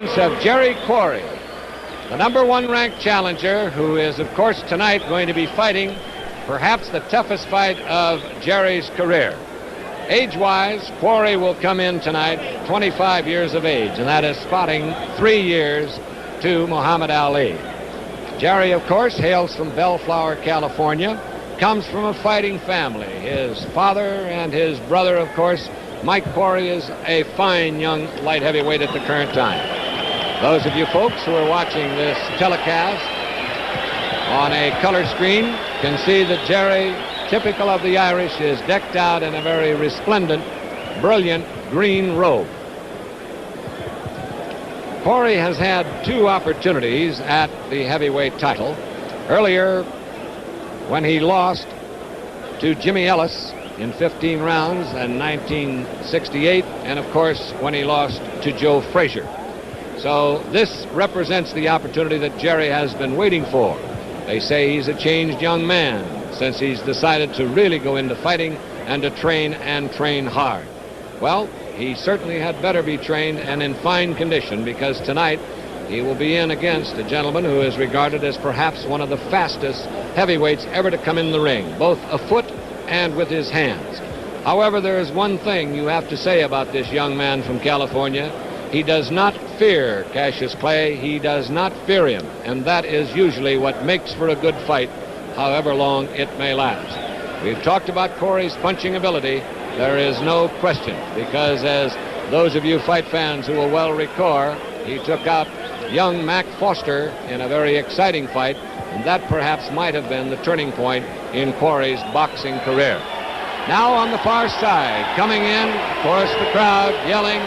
Of Jerry Quarry, the #1 ranked challenger, who is, of course, tonight going to be fighting perhaps the toughest fight of Jerry's career. Age-wise, Quarry will come in tonight 25 years of age, and that is spotting 3 years to Muhammad Ali. Jerry, of course, hails from Bellflower, California, comes from a fighting family. His father and his brother, of course, Mike Quarry, is a fine young light heavyweight at the current time. Those of you folks who are watching this telecast on a color screen can see that Jerry, typical of the Irish, is decked out in a very resplendent, brilliant green robe. Quarry has had 2 opportunities at the heavyweight title. Earlier, when he lost to Jimmy Ellis in 15 rounds in 1968, and of course when he lost to Joe Frazier. So this represents the opportunity that Jerry has been waiting for. They say he's a changed young man since he's decided to really go into fighting and to train and train hard. Well, he certainly had better be trained and in fine condition, because tonight he will be in against a gentleman who is regarded as perhaps one of the fastest heavyweights ever to come in the ring, both afoot and with his hands. However, there is one thing you have to say about this young man from California. He does not fear Cassius Clay. He does not fear him, and that is usually what makes for a good fight, however long it may last. We've talked about Quarry's punching ability. There is no question, because as those of you fight fans who will well recall, he took out young Mac Foster in a very exciting fight, and that perhaps might have been the turning point in Quarry's boxing career. Now on the far side, coming in, of course, the crowd yelling,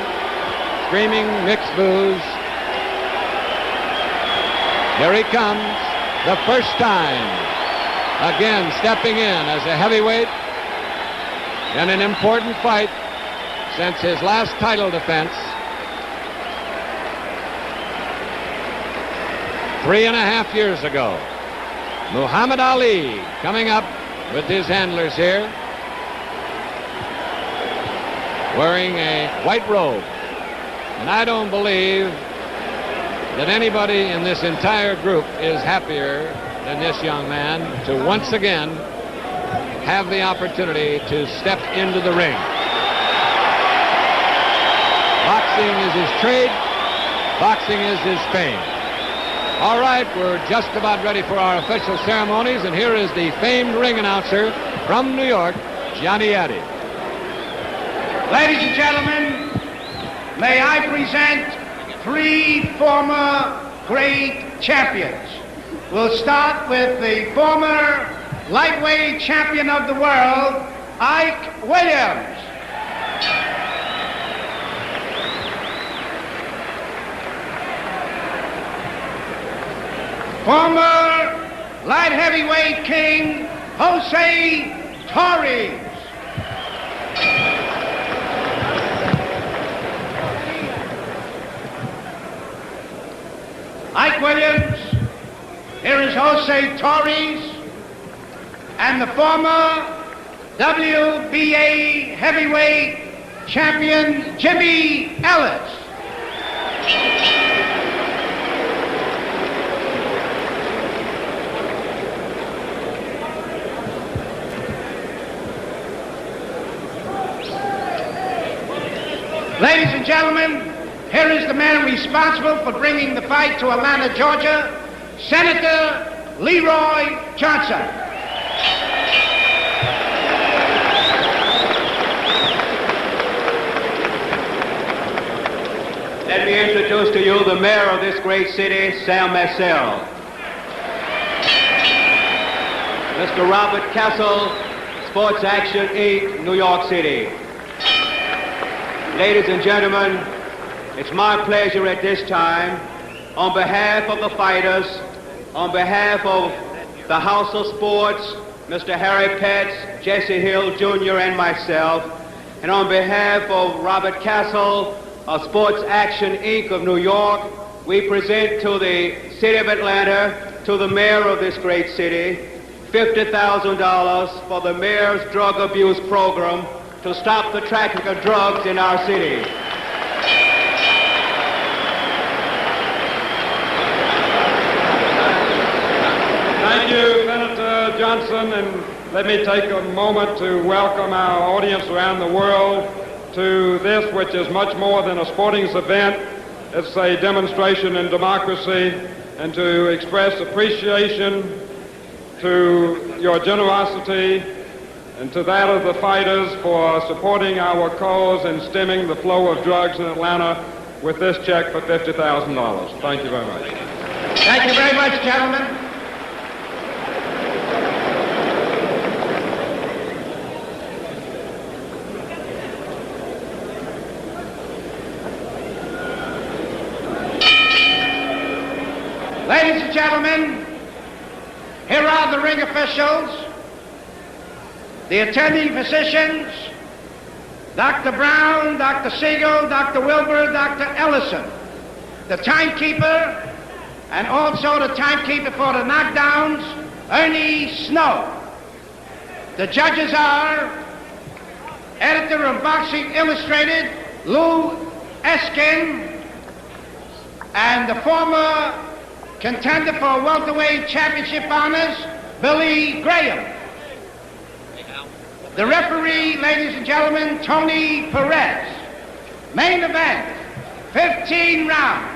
screaming, mixed boos. Here he comes, the first time, again stepping in as a heavyweight in an important fight since his last title defense 3.5 years ago. Muhammad Ali coming up with his handlers here, wearing a white robe. And I don't believe that anybody in this entire group is happier than this young man to once again have the opportunity to step into the ring. Boxing is his trade. Boxing is his fame. All right, we're just about ready for our official ceremonies, and here is the famed ring announcer from New York, Johnny Addy. Ladies and gentlemen, may I present 3 former great champions. We'll start with the former lightweight champion of the world, Ike Williams. Former light heavyweight king, Jose Torres. Ike Williams, here is Jose Torres, and the former WBA heavyweight champion, Jimmy Ellis. Ladies and gentlemen, here is the man responsible for bringing the fight to Atlanta, Georgia, Senator Leroy Johnson. Let me introduce to you the mayor of this great city, Sam Marcel. Mr. Robert Castle, Sports Action Inc., New York City. Ladies and gentlemen, it's my pleasure at this time, on behalf of the fighters, on behalf of the House of Sports, Mr. Harry Petts, Jesse Hill Jr. and myself, and on behalf of Robert Castle of Sports Action Inc. of New York, we present to the city of Atlanta, to the mayor of this great city, $50,000 for the mayor's drug abuse program to stop the traffic of drugs in our city. Johnson, and let me take a moment to welcome our audience around the world to this, which is much more than a sporting event. It's a demonstration in democracy, and to express appreciation to your generosity and to that of the fighters for supporting our cause in stemming the flow of drugs in Atlanta with this check for $50,000. Thank you very much. Thank you very much, gentlemen. Ladies and gentlemen, here are the ring officials, the attending physicians, Dr. Brown, Dr. Siegel, Dr. Wilbur, Dr. Ellison, the timekeeper, and also the timekeeper for the knockdowns, Ernie Snow. The judges are editor of Boxing Illustrated, Lou Eskin, and the former contender for welterweight championship honors, Billy Graham. The referee, ladies and gentlemen, Tony Perez. Main event, 15 rounds.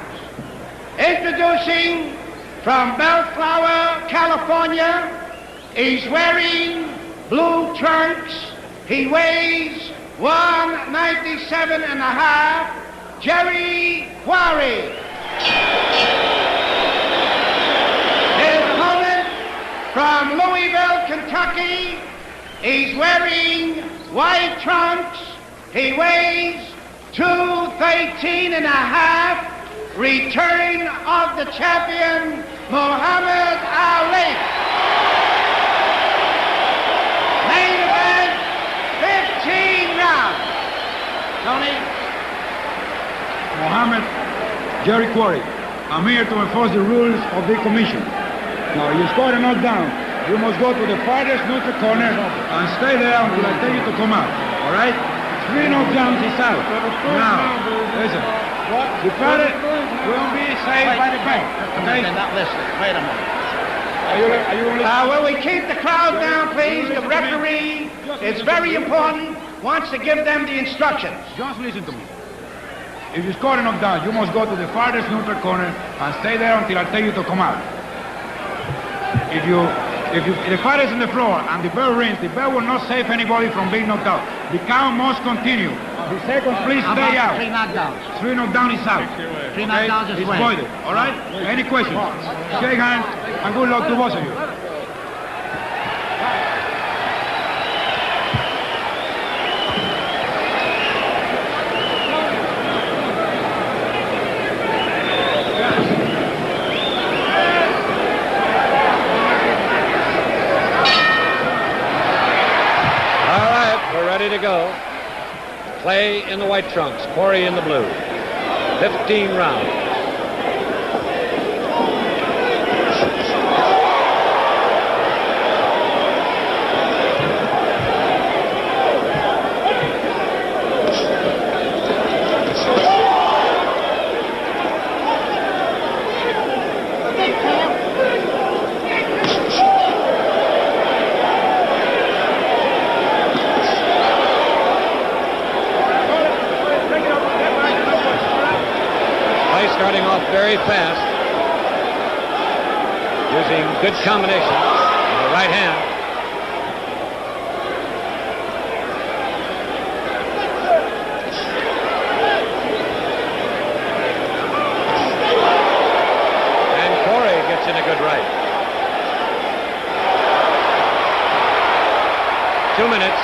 Introducing from Bellflower, California, he's wearing blue trunks. He weighs 197 and a half, Jerry Quarry. His opponent from Louisville, Kentucky, he's wearing white trunks. He weighs 213 and a half, return of the champion, Muhammad Ali. Main event, 15 rounds. Tony? Muhammad, Jerry Quarry. I'm here to enforce the rules of the commission. Now, you scored a knockdown. You must go to the farthest neutral corner and stay there until I tell you to come out. All right? 3 knockdowns is out. Now, listen. The farthest will be saved by the bank. Okay? They're not listening. Wait a minute. Are you only... Will we keep the crowd down, please? The referee, it's very important, wants to give them the instructions. Just listen to me. If you score a knockdown, you must go to the farthest neutral corner and stay there until I tell you to come out. If the fight is on the floor and the bell rings, the bell will not save anybody from being knocked out. The count must continue. The seconds, please stay out. 3 knockdowns. 3 knockdown is out. 3 knockdowns is It's win. voided. All right? Any questions? Shake hands and good luck to both of you. Ready to go. Clay in the white trunks, Quarry in the blue. 15 rounds. Starting off very fast, using good combination with the right hand. And Quarry gets in a good right. 2 minutes.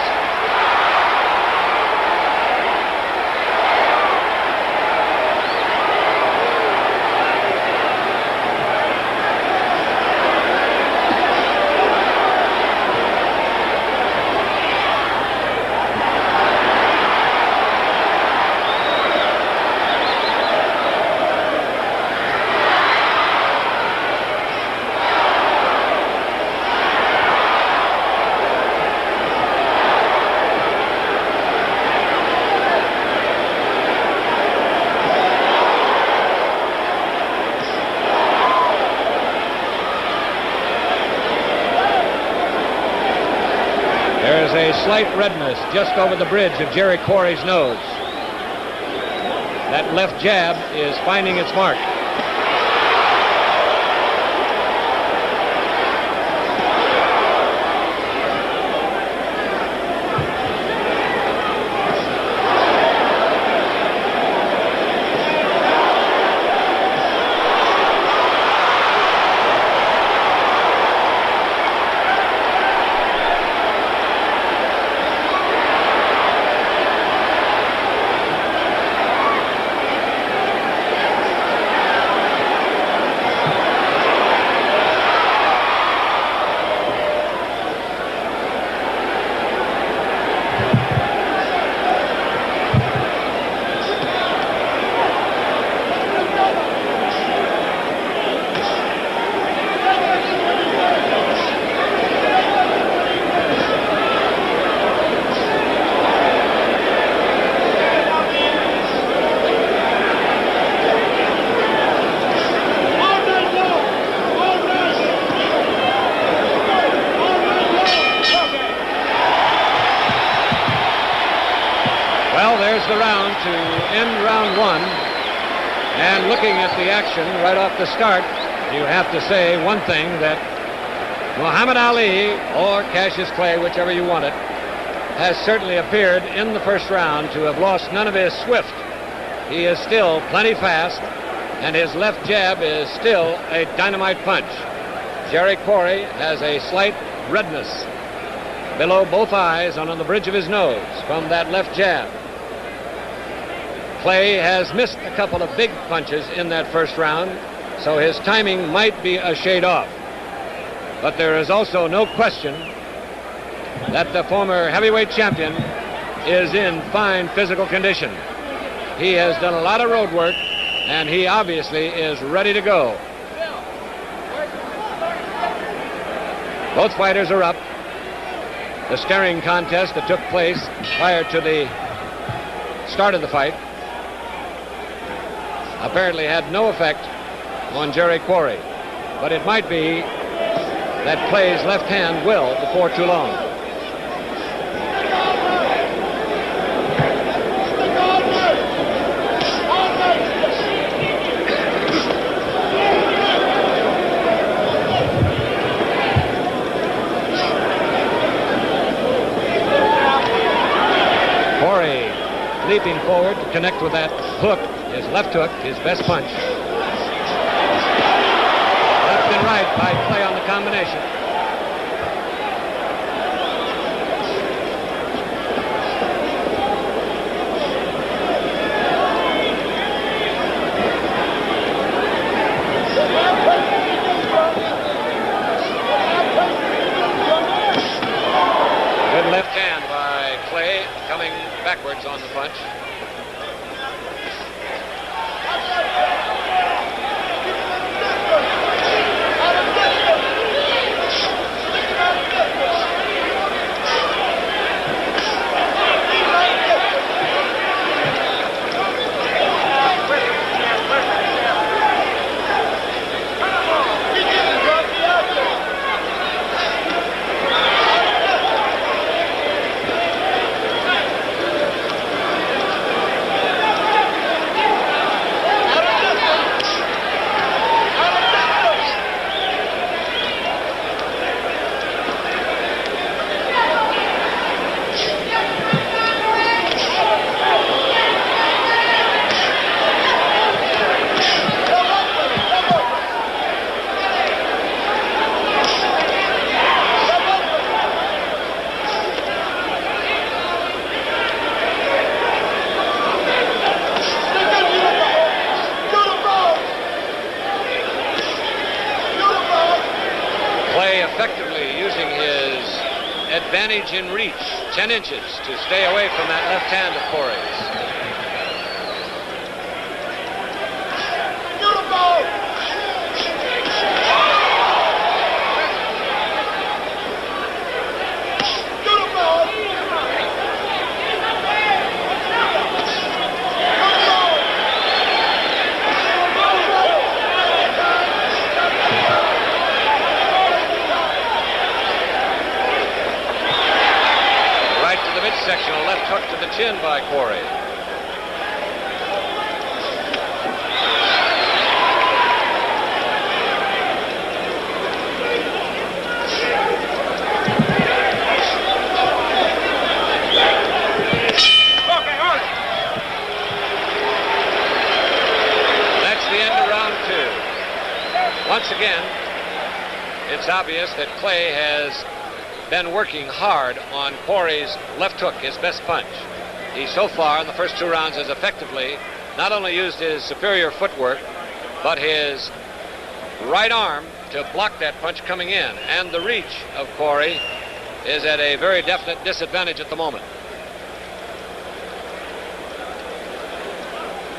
slight redness just over the bridge of Jerry Quarry's nose. That left jab is finding its mark. There's the round to end round one. And looking at the action right off the start, you have to say one thing, that Muhammad Ali or Cassius Clay, whichever you want it, has certainly appeared in the first round to have lost none of his swift. He is still plenty fast, and his left jab is still a dynamite punch. Jerry Quarry has a slight redness below both eyes and on the bridge of his nose from that left jab. Clay has missed a couple of big punches in that first round, so his timing might be a shade off. But there is also no question that the former heavyweight champion is in fine physical condition. He has done a lot of road work, and he obviously is ready to go. Both fighters are up. The staring contest that took place prior to the start of the fight apparently had no effect on Jerry Quarry, but it might be that Clay's left hand will before too long. Quarry leaping forward to connect with that hook, his left hook, his best punch. Left and right by Clay on the combination. Good left hand by Clay, coming backwards on the punch. Effectively using his advantage in reach, 10 inches, to stay away from that left hand of Quarry's. hook to the chin by Quarry. That's the end of round 2. Once again, it's obvious that Clay has been working hard on Quarry's left hook, his best punch. He so far in the first 2 rounds has effectively not only used his superior footwork, but his right arm to block that punch coming in. And the reach of Quarry is at a very definite disadvantage at the moment.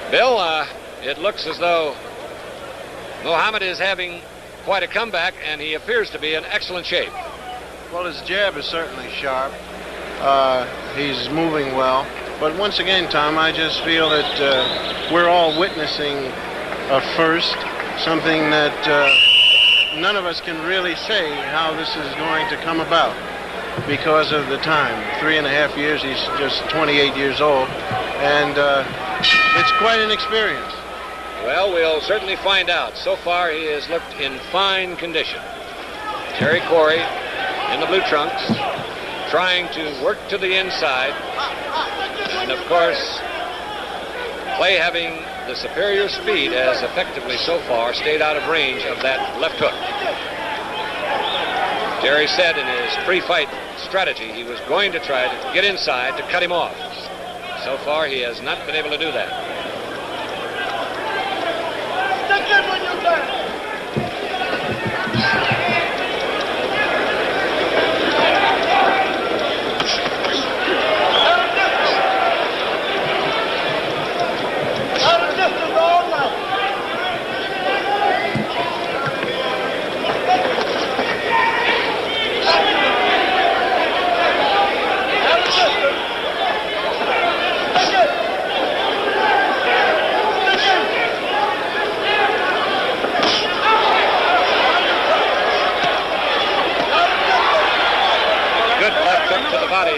Bill, it looks as though Muhammad is having quite a comeback, and he appears to be in excellent shape. Well, his jab is certainly sharp. He's moving well. But once again, Tom, I just feel that we're all witnessing a first, something that none of us can really say how this is going to come about because of the time. 3.5 years, he's just 28 years old, and it's quite an experience. Well, we'll certainly find out. So far, he has looked in fine condition. Jerry Quarry in the blue trunks, trying to work to the inside. And of course, Clay, having the superior speed, has effectively so far stayed out of range of that left hook. Jerry said in his pre-fight strategy he was going to try to get inside to cut him off. So far, he has not been able to do that.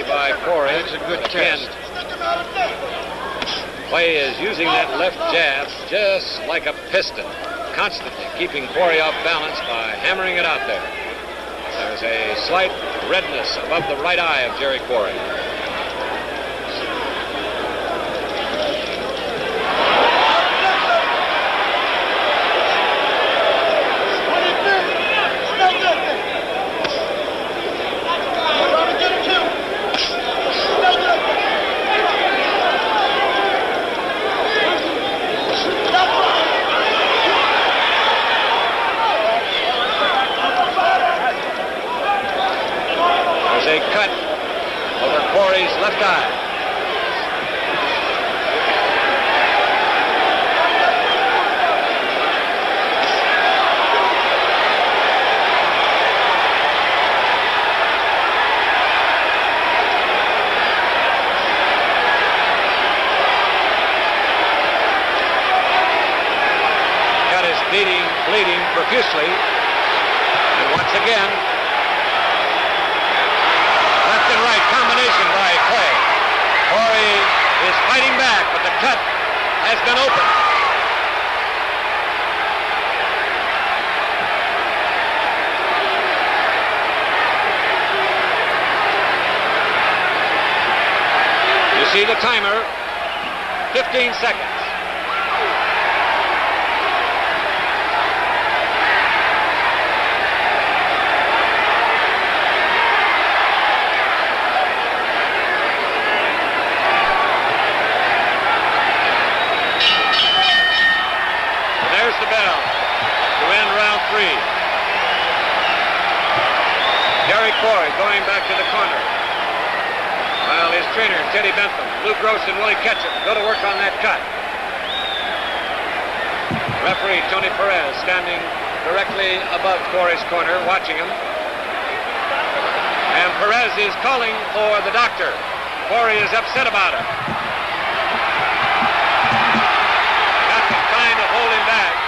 By Quarry. It's a good test. Clay is using that left jab just like a piston, constantly keeping Quarry off balance by hammering it out there. There's a slight redness above the right eye of Jerry Quarry. A cut over Quarry's left eye. Cut is bleeding profusely, and once again, right combination by Clay. Quarry is fighting back, but the cut has been opened. You see the timer, 15 seconds. Quarry going back to the corner. While his trainers, Teddy Bentham, Lou Gross, and Willie Ketchum go to work on that cut. Referee Tony Perez standing directly above Quarry's corner, watching him. And Perez is calling for the doctor. Quarry is upset about it. Bentham trying to hold him back.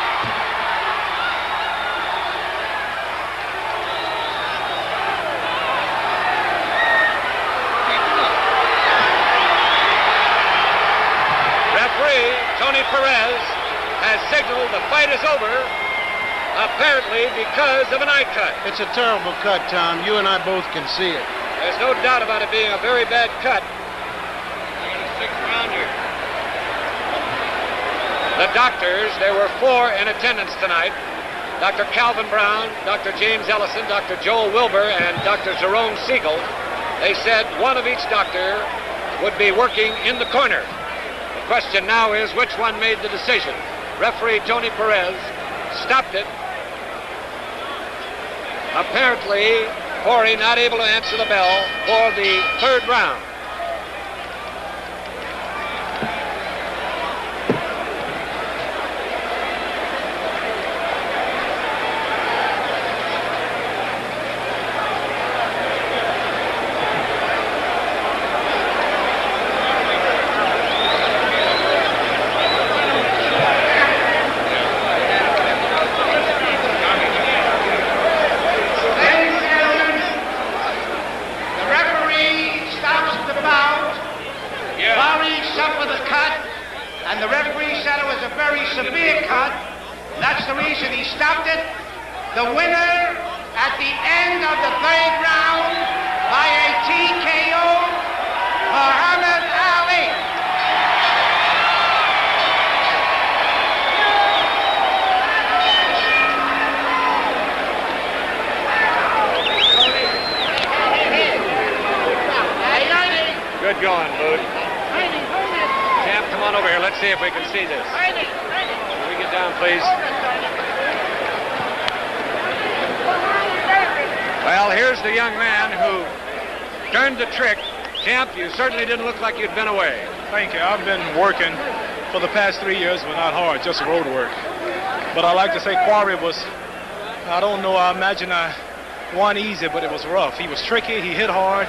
the fight is over, apparently because of an eye cut. It's a terrible cut, Tom. You and I both can see it. There's no doubt about it being a very bad cut. Sixth rounder. The doctors, there were 4 in attendance tonight. Dr. Calvin Brown, Dr. James Ellison, Dr. Joel Wilbur, and Dr. Jerome Siegel. They said one of each doctor would be working in the corner. The question now is which one made the decision. Referee Tony Perez stopped it. Apparently, Quarry not able to answer the bell for the 3rd round. And the referee said it was a very severe cut. That's the reason he stopped it. The winner at the end of the 3rd round by a TKO, Muhammad Ali. Good going, Boot. Champ, come on over here. Let's see if we can see this. Can we get down, please? Well, here's the young man who turned the trick. Champ, you certainly didn't look like you'd been away. Thank you. I've been working for the past 3 years, but not hard, just road work. But I like to say Quarry was, I don't know, I imagine I won easy, but it was rough. He was tricky, he hit hard,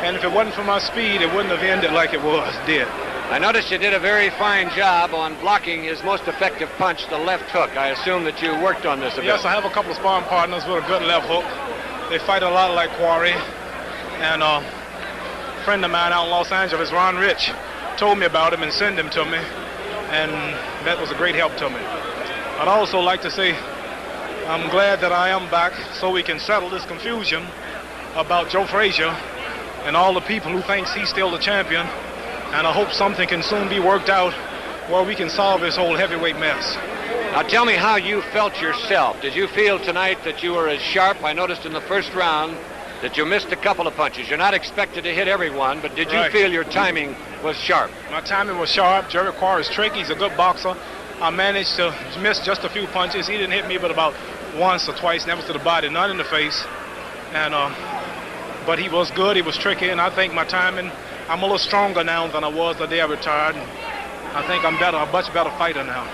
and if it wasn't for my speed, it wouldn't have ended like it did. I noticed you did a very fine job on blocking his most effective punch, the left hook. I assume that you worked on this a bit. Yes, I have a couple of sparring partners with a good left hook. They fight a lot like Quarry. And a friend of mine out in Los Angeles, Ron Rich, told me about him and sent him to me. And that was a great help to me. I'd also like to say I'm glad that I am back so we can settle this confusion about Joe Frazier and all the people who thinks he's still the champion. And I hope something can soon be worked out where we can solve this whole heavyweight mess. Now tell me how you felt yourself. Did you feel tonight that you were as sharp? I noticed in the first round that you missed a couple of punches. You're not expected to hit everyone, but did you feel your timing was sharp? My timing was sharp. Jerry Quarry is tricky. He's a good boxer. I managed to miss just a few punches. He didn't hit me but about once or twice, and that was to the body, not in the face. And but he was good. He was tricky, and I think my timing, I'm a little stronger now than I was the day I retired. I think I'm better, a much better fighter now.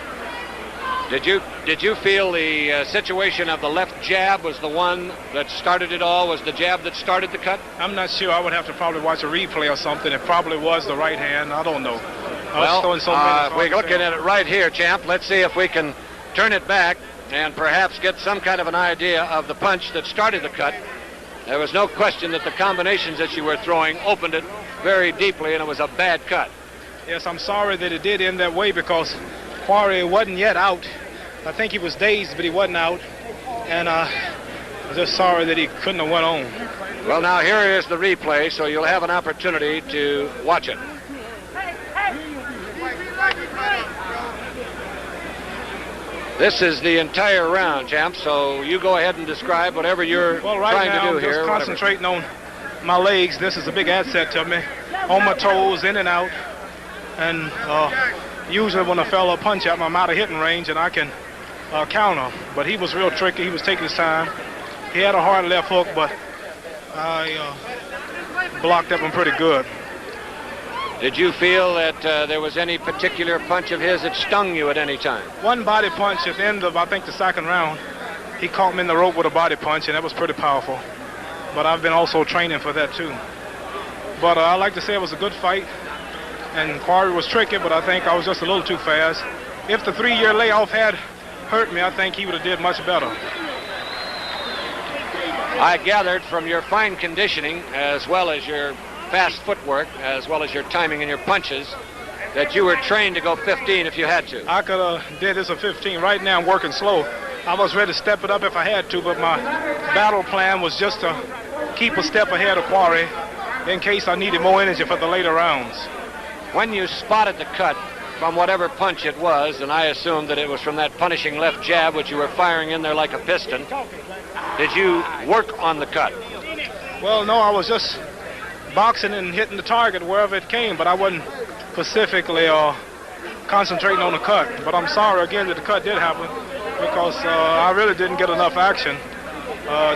Did you feel the situation of the left jab was the one that started it all? Was the jab that started the cut? I'm not sure. I would have to probably watch a replay or something. It probably was the right hand. I don't know. Well, we're looking at it right here, champ. Let's see if we can turn it back and perhaps get some kind of an idea of the punch that started the cut. There was no question that the combinations that you were throwing opened it very deeply, and it was a bad cut. Yes, I'm sorry that it did end that way because Quarry wasn't yet out. I think he was dazed, but he wasn't out. And I'm just sorry that he couldn't have went on. Well, now here is the replay, so you'll have an opportunity to watch it. This is the entire round, champ, so you go ahead and describe whatever you're trying to do here. Just concentrating on my legs. This is a big asset to me. On my toes, in and out. And usually when a fella punch at me, I'm out of hitting range and I can counter. But he was real tricky. He was taking his time. He had a hard left hook, but I blocked that one pretty good. Did you feel that there was any particular punch of his that stung you at any time? One body punch at the end of, I think, the second round. He caught me in the rope with a body punch, and that was pretty powerful. But I've been also training for that, too. But I like to say it was a good fight. And Quarry was tricky, but I think I was just a little too fast. If the 3-year layoff had hurt me, I think he would have did much better. I gathered from your fine conditioning, as well as your fast footwork, as well as your timing and your punches, that you were trained to go 15 if you had to. I could have did this at 15. Right now I'm working slow. I was ready to step it up if I had to, but my battle plan was just to keep a step ahead of Quarry in case I needed more energy for the later rounds. When you spotted the cut from whatever punch it was, and I assumed that it was from that punishing left jab which you were firing in there like a piston, did you work on the cut? Well, no, I was just boxing and hitting the target wherever it came, but I wasn't specifically concentrating on the cut. But I'm sorry again that the cut did happen because I really didn't get enough action.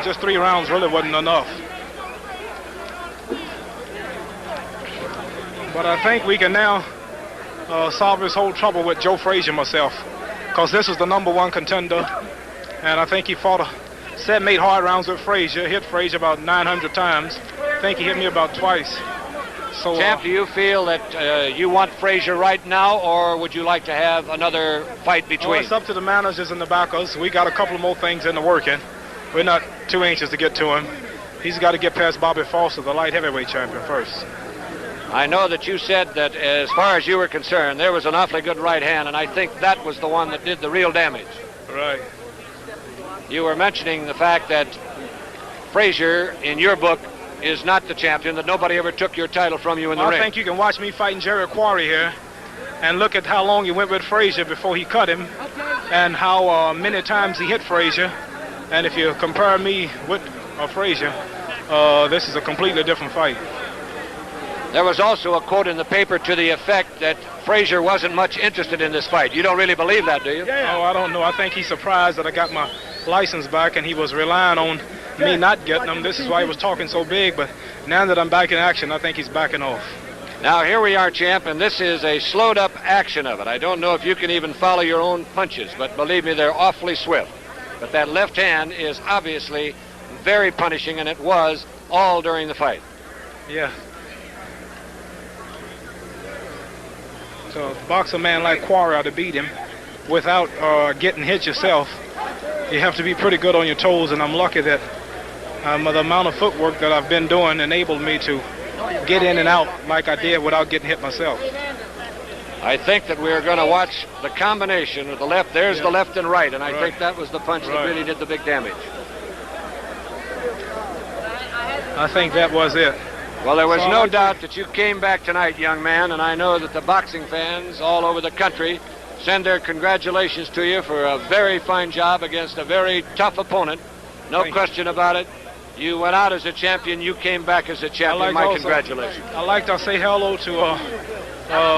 Just 3 rounds really wasn't enough. But I think we can now solve this whole trouble with Joe Frazier myself, because this is the #1 contender, and I think he fought a 7-8 hard rounds with Frazier, hit Frazier about 900 times. I think he hit me about twice. So, Champ, do you feel that you want Frazier right now, or would you like to have another fight between? Well, it's up to the managers and the backers. We got a couple more things in the working. We're not too anxious to get to him. He's got to get past Bobby Foster, the light heavyweight champion, first. I know that you said that as far as you were concerned, there was an awfully good right hand, and I think that was the one that did the real damage. Right. You were mentioning the fact that Frazier, in your book, is not the champion, that nobody ever took your title from you in the ring. I think you can watch me fighting Jerry Quarry here and look at how long he went with Frazier before he cut him and how many times he hit Frazier. And if you compare me with Frazier, this is a completely different fight. There was also a quote in the paper to the effect that Frazier wasn't much interested in this fight. You don't really believe that, do you? Oh, I don't know. I think he's surprised that I got my license back, and he was relying on me not getting them. This is why he was talking so big, but now that I'm back in action, I think he's backing off. Now, here we are, champ, and this is a slowed-up action of it. I don't know if you can even follow your own punches, but believe me, they're awfully swift. But that left hand is obviously very punishing, and it was all during the fight. Yeah. To box a man like Quarry to beat him without getting hit yourself, you have to be pretty good on your toes, and I'm lucky that the amount of footwork that I've been doing enabled me to get in and out like I did without getting hit myself. I think that we're going to watch the combination of the left. There's the left and right, and I think that was the punch that really did the big damage. I think that was it. Well, there was no doubt that you came back tonight, young man, and I know that the boxing fans all over the country send their congratulations to you for a very fine job against a very tough opponent. No question about it. You went out as a champion. You came back as a champion. My congratulations. I'd like to say hello to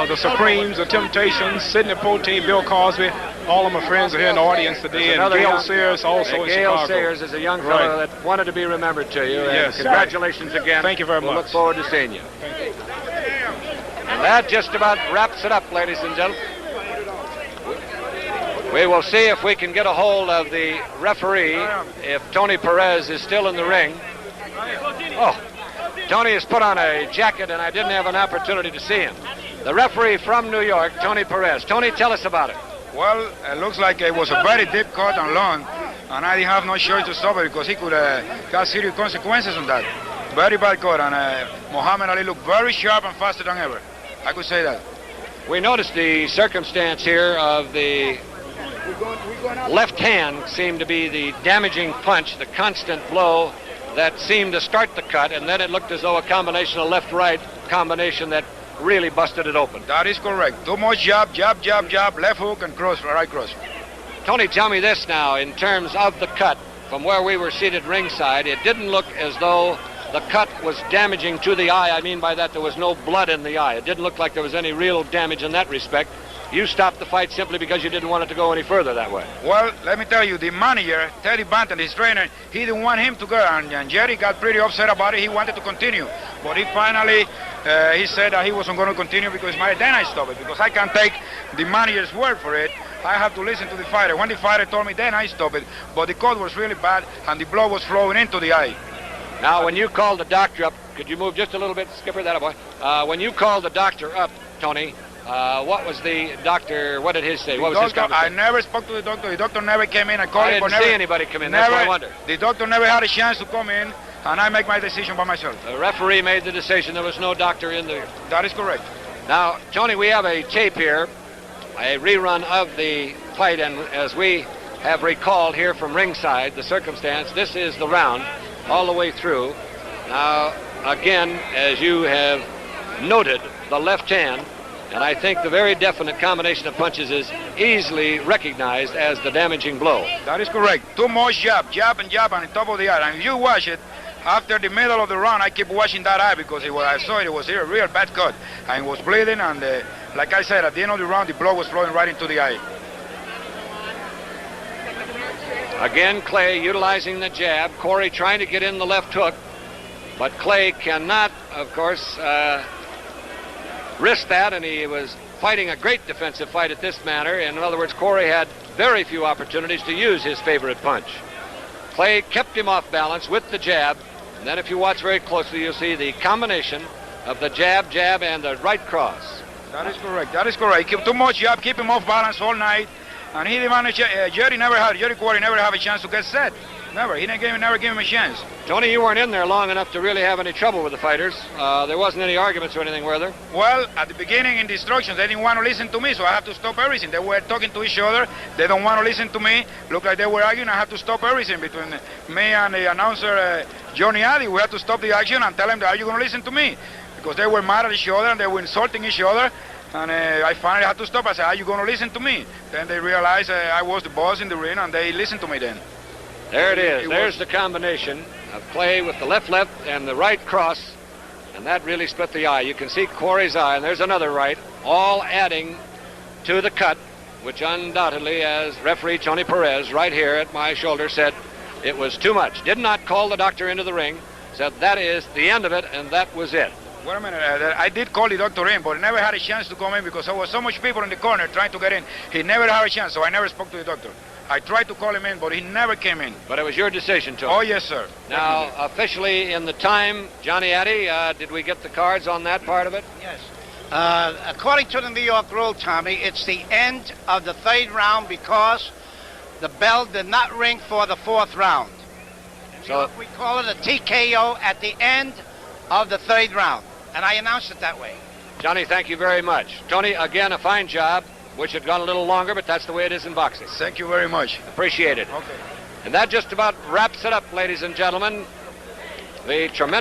the Supremes, the Temptations, Sidney Poteet, Bill Cosby. All of my friends are here in the audience today. And Gail Sayers also in Chicago. Gail Sayers is a young fellow that wanted to be remembered to you. Yes. Congratulations again. Thank you very much. We'll look forward to seeing you. And that just about wraps it up, ladies and gentlemen. We will see if we can get a hold of the referee, if Tony Perez is still in the ring. Oh, Tony has put on a jacket, and I didn't have an opportunity to see him. The referee from New York, Tony Perez. Tony, tell us about it. Well, it looks like it was a very deep cut and long, and I didn't have no choice to stop it because he could have serious consequences on that. Very bad cut, and Muhammad Ali looked very sharp and faster than ever. I could say that. We noticed the circumstance here of the left hand seemed to be the damaging punch, the constant blow that seemed to start the cut, and then it looked as though a combination of left-right combination that really busted it open. That is correct. Too much jab, jab, jab, jab, left hook and cross, right cross. Tony, tell me this now, in terms of the cut, from where we were seated ringside, it didn't look as though the cut was damaging to the eye. I mean by that there was no blood in the eye. It didn't look like there was any real damage in that respect. You stopped the fight simply because you didn't want it to go any further that way. Well, let me tell you, the manager, Teddy Banton, his trainer, he didn't want him to go, and Jerry got pretty upset about it. He wanted to continue, but he finally, he said that he wasn't going to continue because then I stopped it, because I can't take the manager's word for it. I have to listen to the fighter. When the fighter told me, then I stopped it, but the cut was really bad, and the blood was flowing into the eye. Now, when you called the doctor up, could you move just a little bit, Skipper, that boy? When you called the doctor up, Tony, what was the doctor, what did he say? What was his conversation? I never spoke to the doctor. The doctor never came in. I called him. I didn't see anybody come in. That's what I wondered. The doctor never had a chance to come in, and I make my decision by myself. The referee made the decision. There was no doctor in there. That is correct. Now, Tony, we have a tape here, a rerun of the fight, and as we have recalled here from ringside, the circumstance, this is the round all the way through. Now, again, as you have noted, the left hand, and I think the very definite combination of punches is easily recognized as the damaging blow. That is correct. Too much jab, and on top of the eye. And if you watch it, after the middle of the round, I keep watching that eye because I saw it was a real bad cut. And it was bleeding, and like I said, at the end of the round, the blood was flowing right into the eye. Again, Clay utilizing the jab. Quarry trying to get in the left hook, but Clay cannot, of course, risk that, and he was fighting a great defensive fight at this manner. In other words, Quarry had very few opportunities to use his favorite punch. Clay kept him off balance with the jab, and then if you watch very closely, you'll see the combination of the jab, and the right cross. That is correct. That is correct. Keep too much jab, keep him off balance all night, and he demanded. Jerry Quarry never had a chance to get set. Never. He never gave him a chance. Tony, you weren't in there long enough to really have any trouble with the fighters. There wasn't any arguments or anything, were there? Well, at the beginning in the instructions, they didn't want to listen to me, so I have to stop everything. They were talking to each other. They don't want to listen to me. Looked like they were arguing. I have to stop everything between me and the announcer, Johnny Addy. We had to stop the action and tell them, are you going to listen to me? Because they were mad at each other and they were insulting each other. And I finally had to stop. I said, are you going to listen to me? Then they realized I was the boss in the ring, and they listened to me then. There it is. There's the combination of Clay with the left and the right cross, and that really split the eye. You can see Quarry's eye, and there's another right, all adding to the cut, which undoubtedly, as referee Tony Perez right here at my shoulder said, it was too much. Did not call the doctor into the ring, said that is the end of it, and that was it. Wait a minute, I did call the doctor in, but he never had a chance to come in because there was so much people in the corner trying to get in. He never had a chance, so I never spoke to the doctor. I tried to call him in, but he never came in. But it was your decision, Tony. Oh, yes, sir. Now, officially in the time, Johnny Addy, did we get the cards on that part of it? Yes. According to the New York rule, Tommy, it's the end of the third round because the bell did not ring for the fourth round. So we call it a TKO at the end of the third round, and I announced it that way. Johnny, thank you very much. Tony, again, a fine job. Wish it had gone a little longer, but that's the way it is in boxing. Thank you very much. Appreciate it. Okay. And that just about wraps it up, ladies and gentlemen. The tremendous